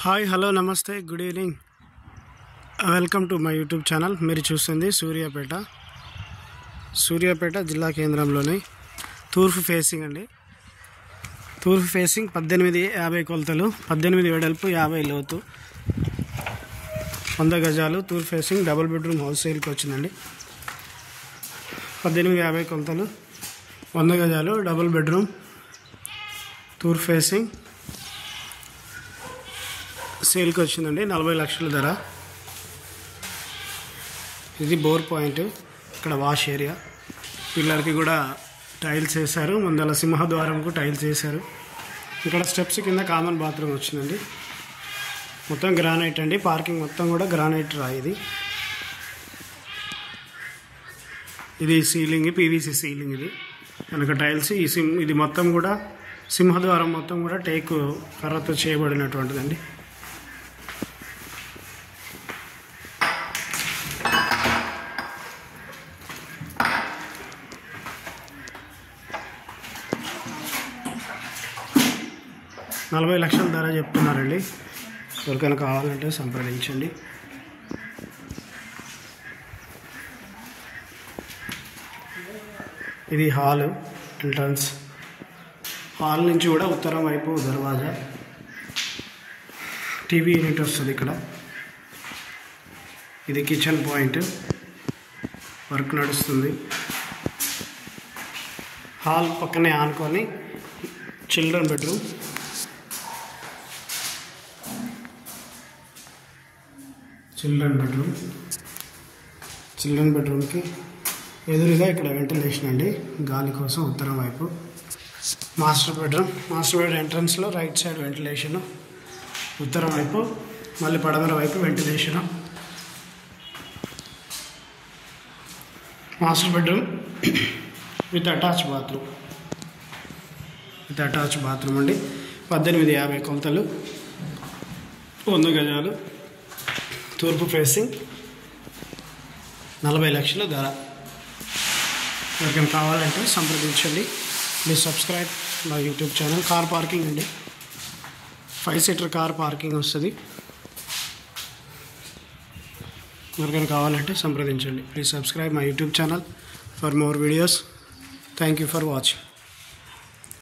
Hi hello నమస్తే good evening welcome to my YouTube channel. మీరు చూస్తుంది సూర్యాపేట జిల్లా కేంద్రంలోని తూర్పు ఫేసింగ్ అండి. తూర్పు ఫేసింగ్ 1850 కొలతలు, 18 వెడల్పు, 50 లోతు, 100 గజాలు. తూర్పు ఫేసింగ్ డబుల్ బెడ్రూమ్ హౌస్ సేల్కి వచ్చిందండి. 1850 కొలతలు, 100 గజాలు, డబుల్ బెడ్రూమ్, తూర్పు ఫేసింగ్ సేల్కి వచ్చిందండి. 40 లక్షల ధర. ఇది బోర్ పాయింట్, ఇక్కడ వాష్ ఏరియా, పిల్లలకి కూడా టైల్స్ వేశారు. ముందల సింహద్వారంకు టైల్స్ వేశారు. ఇక్కడ స్టెప్స్ కింద కామన్ బాత్రూమ్ వచ్చిందండి. మొత్తం గ్రానైట్ అండి. పార్కింగ్ మొత్తం కూడా గ్రానైట్ రాయి. ఇది సీలింగ్, పీవీసీ సీలింగ్. ఇది కనుక టైల్స్. ఇది మొత్తం కూడా సింహద్వారం మొత్తం కూడా టేకు కర్రతో చేయబడినటువంటిదండి. నలభై లక్షల ధర చెప్తున్నారండి. ఎవరికైనా కావాలంటే సంప్రదించండి. ఇది హాల్ ఎంట్రన్స్. హాల్ నుంచి కూడా ఉత్తరం వైపు దర్వాజా, టీవీ యూనిట్ వస్తుంది ఇక్కడ. ఇది కిచెన్ పాయింట్, వర్క్ నడుస్తుంది. హాల్ పక్కనే ఆనుకొని చిల్డ్రన్ బెడ్రూమ్. చిల్డ్రన్ బెడ్రూమ్కి ఎదురుగా ఇక్కడ వెంటిలేషన్ అండి, గాలి కోసం ఉత్తరం వైపు. మాస్టర్ బెడ్రూమ్ ఎంట్రన్స్లో రైట్ సైడ్ వెంటిలేషను, ఉత్తరం వైపు, మళ్ళీ పడమర వైపు ventilation. Master bedroom with attach bathroom అండి. 1850 కొలతలు, 100 గజాలు, తూర్పు ఫేసింగ్, 40 లక్షల ధర. ఎవరికైనా కావాలంటే సంప్రదించండి. Please subscribe my YouTube channel. Car parking అండి, 5 సీటర్ కార్ పార్కింగ్ వస్తుంది. ఎవరికైనా కావాలంటే సంప్రదించండి. Please subscribe my YouTube channel for more videos. Thank you for watching.